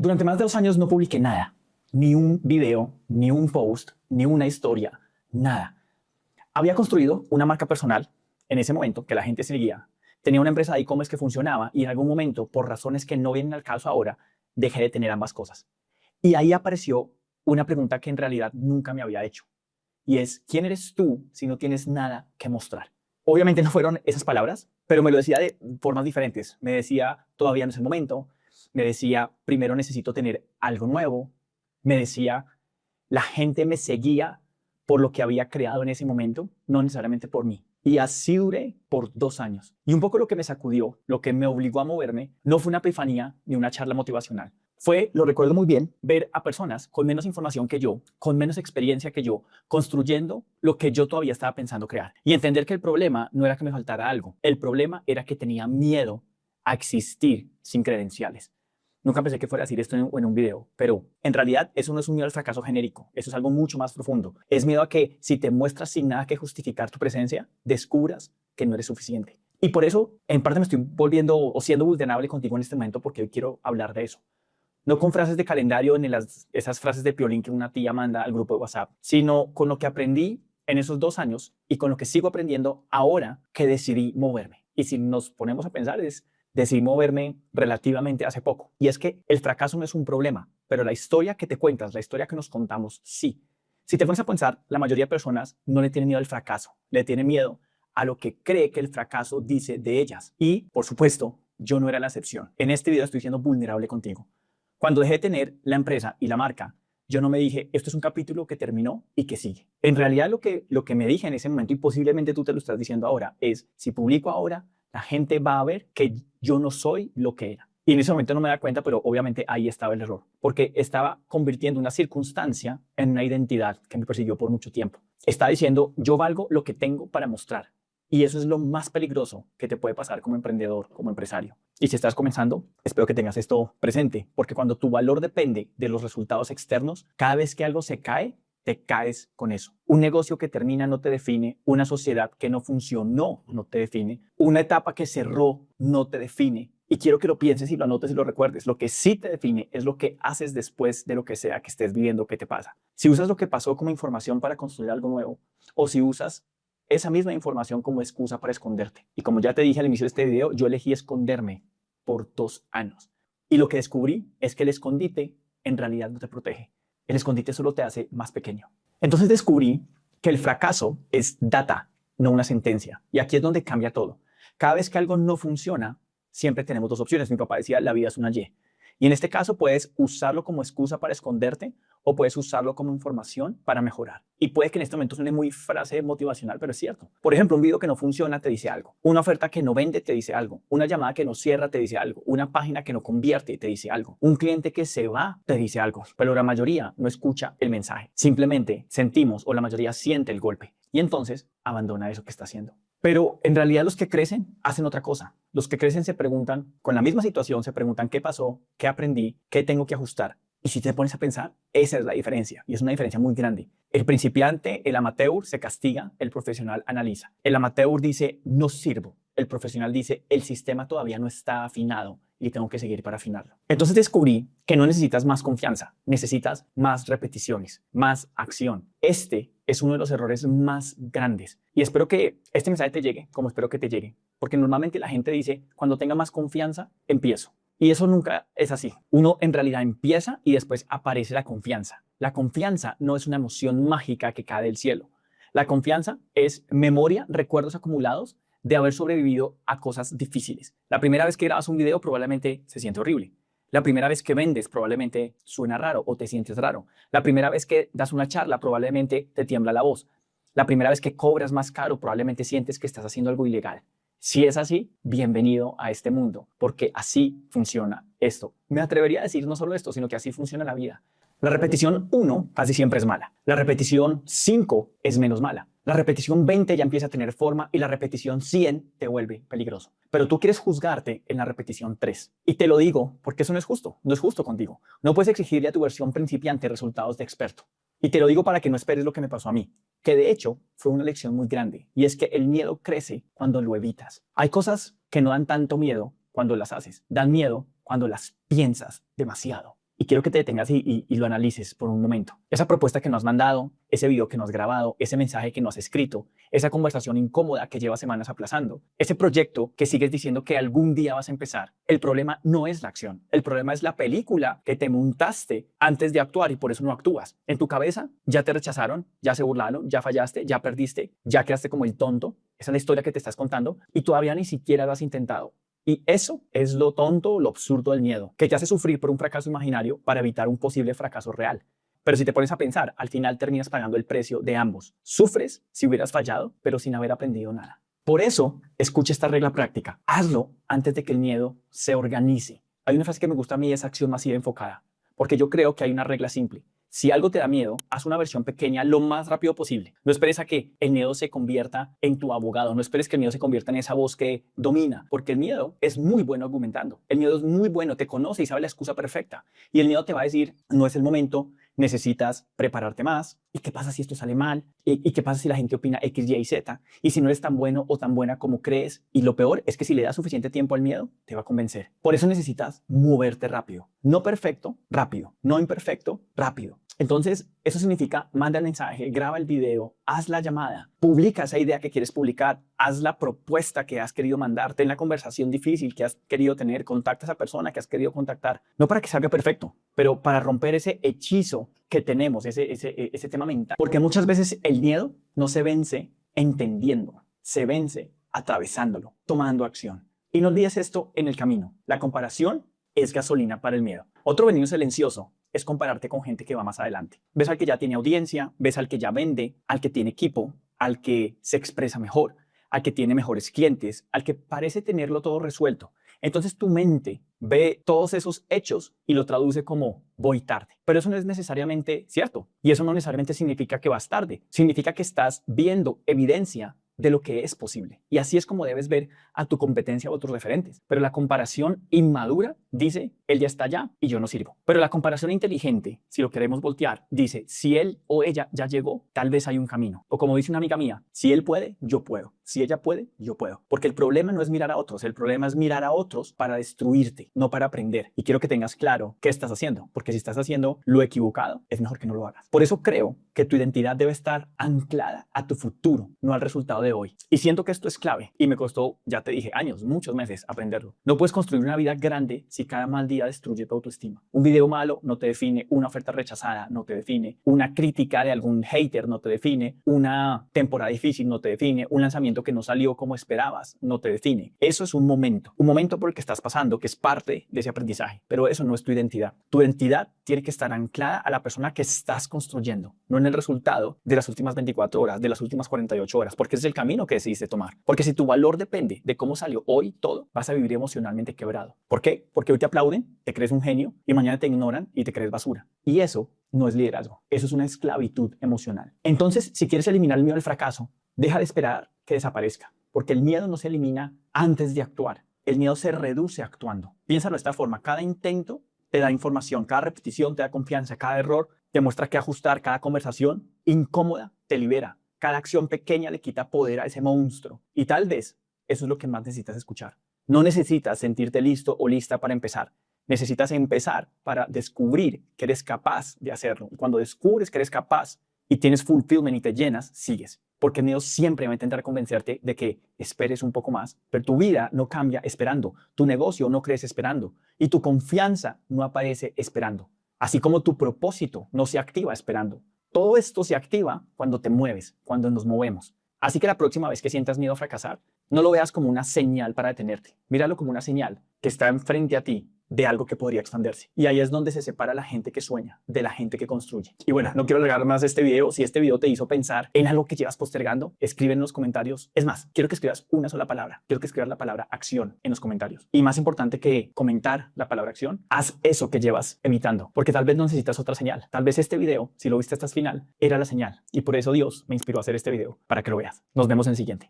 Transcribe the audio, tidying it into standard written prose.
Durante más de 2 años no publiqué nada, ni un video, ni un post, ni una historia, nada. Había construido una marca personal en ese momento que la gente seguía. Tenía una empresa de e-commerce que funcionaba y en algún momento, por razones que no vienen al caso ahora, dejé de tener ambas cosas. Y ahí apareció una pregunta que en realidad nunca me había hecho. Y es, ¿quién eres tú si no tienes nada que mostrar? Obviamente no fueron esas palabras, pero me lo decía de formas diferentes. Me decía, todavía no es el momento. Me decía, primero necesito tener algo nuevo. Me decía, la gente me seguía por lo que había creado en ese momento, no necesariamente por mí. Y así duré por 2 años. Y un poco lo que me sacudió, lo que me obligó a moverme, no fue una epifanía ni una charla motivacional. Fue, lo recuerdo muy bien, ver a personas con menos información que yo, con menos experiencia que yo, construyendo lo que yo todavía estaba pensando crear. Y entender que el problema no era que me faltara algo. El problema era que tenía miedo a existir sin credenciales. Nunca pensé que fuera a decir esto en un video, pero en realidad eso no es un miedo al fracaso genérico, eso es algo mucho más profundo. Es miedo a que si te muestras sin nada que justificar tu presencia, descubras que no eres suficiente. Y por eso, en parte me estoy volviendo o siendo vulnerable contigo en este momento porque hoy quiero hablar de eso. No con frases de calendario ni esas frases de piolín que una tía manda al grupo de WhatsApp, sino con lo que aprendí en esos 2 años y con lo que sigo aprendiendo ahora que decidí moverme. Y si nos ponemos a pensar decidí moverme relativamente hace poco. Y es que el fracaso no es un problema, pero la historia que te cuentas, la historia que nos contamos, sí. Si te pones a pensar, la mayoría de personas no le tienen miedo al fracaso, le tienen miedo a lo que cree que el fracaso dice de ellas. Y, por supuesto, yo no era la excepción. En este video estoy siendo vulnerable contigo. Cuando dejé de tener la empresa y la marca, yo no me dije, esto es un capítulo que terminó y que sigue. En realidad lo que me dije en ese momento, y posiblemente tú te lo estás diciendo ahora, es, si publico ahora, la gente va a ver que yo no soy lo que era. Y en ese momento no me da cuenta, pero obviamente ahí estaba el error, porque estaba convirtiendo una circunstancia en una identidad que me persiguió por mucho tiempo. Estaba diciendo, yo valgo lo que tengo para mostrar. Y eso es lo más peligroso que te puede pasar como emprendedor, como empresario. Y si estás comenzando, espero que tengas esto presente, porque cuando tu valor depende de los resultados externos, cada vez que algo se cae, te caes con eso. Un negocio que termina no te define, una sociedad que no funcionó no te define, una etapa que cerró no te define. Y quiero que lo pienses y lo anotes y lo recuerdes. Lo que sí te define es lo que haces después de lo que sea que estés viviendo, que te pasa. Si usas lo que pasó como información para construir algo nuevo, o si usas esa misma información como excusa para esconderte. Y como ya te dije al inicio de este video, yo elegí esconderme por 2 años. Y lo que descubrí es que el escondite en realidad no te protege. El escondite solo te hace más pequeño. Entonces descubrí que el fracaso es data, no una sentencia. Y aquí es donde cambia todo. Cada vez que algo no funciona, siempre tenemos dos opciones. Mi papá decía, la vida es una Y. Y en este caso puedes usarlo como excusa para esconderte o puedes usarlo como información para mejorar. Y puede que en este momento suene muy frase motivacional, pero es cierto. Por ejemplo, un video que no funciona te dice algo. Una oferta que no vende te dice algo. Una llamada que no cierra te dice algo. Una página que no convierte te dice algo. Un cliente que se va te dice algo. Pero la mayoría no escucha el mensaje. Simplemente sentimos o la mayoría siente el golpe. Y entonces abandona eso que está haciendo. Pero en realidad los que crecen hacen otra cosa. Los que crecen se preguntan, con la misma situación, se preguntan qué pasó, qué aprendí, qué tengo que ajustar. Y si te pones a pensar, esa es la diferencia. Y es una diferencia muy grande. El principiante, el amateur, se castiga, el profesional analiza. El amateur dice, no sirvo. El profesional dice, el sistema todavía no está afinado y tengo que seguir para afinarlo. Entonces descubrí que no necesitas más confianza, necesitas más repeticiones, más acción. Este es uno de los errores más grandes. Y espero que este mensaje te llegue, como espero que te llegue. Porque normalmente la gente dice, cuando tenga más confianza, empiezo. Y eso nunca es así. Uno en realidad empieza y después aparece la confianza. La confianza no es una emoción mágica que cae del cielo. La confianza es memoria, recuerdos acumulados de haber sobrevivido a cosas difíciles. La primera vez que grabas un video probablemente se siente horrible. La primera vez que vendes probablemente suena raro o te sientes raro. La primera vez que das una charla probablemente te tiembla la voz. La primera vez que cobras más caro probablemente sientes que estás haciendo algo ilegal. Si es así, bienvenido a este mundo, porque así funciona esto. Me atrevería a decir no solo esto, sino que así funciona la vida. La repetición 1 casi siempre es mala. La repetición 5 es menos mala. La repetición 20 ya empieza a tener forma y la repetición 100 te vuelve peligroso. Pero tú quieres juzgarte en la repetición 3. Y te lo digo porque eso no es justo. No es justo contigo. No puedes exigirle a tu versión principiante resultados de experto. Y te lo digo para que no esperes lo que me pasó a mí, que de hecho fue una lección muy grande. Y es que el miedo crece cuando lo evitas. Hay cosas que no dan tanto miedo cuando las haces. Dan miedo cuando las piensas demasiado. Y quiero que te detengas y lo analices por un momento. Esa propuesta que nos has mandado, ese video que nos has grabado, ese mensaje que nos has escrito, esa conversación incómoda que llevas semanas aplazando, ese proyecto que sigues diciendo que algún día vas a empezar. El problema no es la acción. El problema es la película que te montaste antes de actuar y por eso no actúas. En tu cabeza ya te rechazaron, ya se burlaron, ya fallaste, ya perdiste, ya quedaste como el tonto. Esa es la historia que te estás contando y todavía ni siquiera lo has intentado. Y eso es lo tonto, lo absurdo del miedo, que te hace sufrir por un fracaso imaginario para evitar un posible fracaso real. Pero si te pones a pensar, al final terminas pagando el precio de ambos. Sufres si hubieras fallado, pero sin haber aprendido nada. Por eso, escucha esta regla práctica. Hazlo antes de que el miedo se organice. Hay una frase que me gusta a mí, es acción masiva enfocada, porque yo creo que hay una regla simple. Si algo te da miedo, haz una versión pequeña lo más rápido posible. No esperes a que el miedo se convierta en tu abogado. No esperes que el miedo se convierta en esa voz que domina, porque el miedo es muy bueno argumentando. El miedo es muy bueno, te conoce y sabe la excusa perfecta. Y el miedo te va a decir, no es el momento, necesitas prepararte más. ¿Y qué pasa si esto sale mal? ¿Y qué pasa si la gente opina X, Y y Z? Y si no eres tan bueno o tan buena como crees. Y lo peor es que si le das suficiente tiempo al miedo, te va a convencer. Por eso necesitas moverte rápido. No perfecto, rápido. No imperfecto, rápido. Entonces, eso significa, manda el mensaje, graba el video, haz la llamada, publica esa idea que quieres publicar, haz la propuesta que has querido mandar, ten la conversación difícil que has querido tener, contacta a esa persona que has querido contactar. No para que salga perfecto, pero para romper ese hechizo que tenemos, ese tema mental. Porque muchas veces el miedo no se vence entendiendo, se vence atravesándolo, tomando acción. Y no olvides esto en el camino. La comparación es gasolina para el miedo. Otro veneno silencioso es compararte con gente que va más adelante. Ves al que ya tiene audiencia, ves al que ya vende, al que tiene equipo, al que se expresa mejor, al que tiene mejores clientes, al que parece tenerlo todo resuelto. Entonces tu mente ve todos esos hechos y lo traduce como voy tarde. Pero eso no es necesariamente cierto. Y eso no necesariamente significa que vas tarde. Significa que estás viendo evidencia de lo que es posible. Y así es como debes ver a tu competencia o a tus referentes. Pero la comparación inmadura dice, él ya está allá y yo no sirvo. Pero la comparación inteligente, si lo queremos voltear, dice, si él o ella ya llegó, tal vez hay un camino. O como dice una amiga mía, si él puede, yo puedo. Si ella puede, yo puedo. Porque el problema no es mirar a otros, el problema es mirar a otros para destruirte, no para aprender. Y quiero que tengas claro qué estás haciendo, porque si estás haciendo lo equivocado, es mejor que no lo hagas. Por eso creo que tu identidad debe estar anclada a tu futuro, no al resultado de hoy. Y siento que esto es clave y me costó, ya te dije, años, muchos meses aprenderlo. No puedes construir una vida grande si cada mal día destruye tu autoestima. Un video malo no te define, una oferta rechazada no te define, una crítica de algún hater no te define, una temporada difícil no te define, un lanzamiento que no salió como esperabas no te define. Eso es un momento por el que estás pasando, que es parte de ese aprendizaje, pero eso no es tu identidad. Tu identidad tiene que estar anclada a la persona que estás construyendo, no en el resultado de las últimas 24 horas, de las últimas 48 horas, porque ese es el camino que decidiste tomar. Porque si tu valor depende de cómo salió hoy todo, vas a vivir emocionalmente quebrado. ¿Por qué? Porque hoy te aplauden, te crees un genio y mañana te ignoran y te crees basura. Y eso no es liderazgo, eso es una esclavitud emocional. Entonces, si quieres eliminar el miedo al fracaso, deja de esperar que desaparezca, porque el miedo no se elimina antes de actuar. El miedo se reduce actuando. Piénsalo de esta forma, cada intento te da información, cada repetición te da confianza, cada error te muestra que ajustar, cada conversación incómoda te libera, cada acción pequeña le quita poder a ese monstruo. Y tal vez eso es lo que más necesitas escuchar. No necesitas sentirte listo o lista para empezar. Necesitas empezar para descubrir que eres capaz de hacerlo. Y cuando descubres que eres capaz y tienes fulfillment y te llenas, sigues. Porque el miedo siempre va a intentar convencerte de que esperes un poco más, pero tu vida no cambia esperando, tu negocio no crece esperando y tu confianza no aparece esperando, así como tu propósito no se activa esperando. Todo esto se activa cuando te mueves, cuando nos movemos. Así que la próxima vez que sientas miedo a fracasar, no lo veas como una señal para detenerte, míralo como una señal que está enfrente a ti de algo que podría expandirse. Y ahí es donde se separa la gente que sueña de la gente que construye. Y bueno, no quiero alargar más este video. Si este video te hizo pensar en algo que llevas postergando, escribe en los comentarios. Es más, quiero que escribas una sola palabra. Quiero que escribas la palabra acción en los comentarios. Y más importante que comentar la palabra acción, haz eso que llevas evitando, porque tal vez no necesitas otra señal. Tal vez este video, si lo viste hasta el final, era la señal. Y por eso Dios me inspiró a hacer este video, para que lo veas. Nos vemos en el siguiente.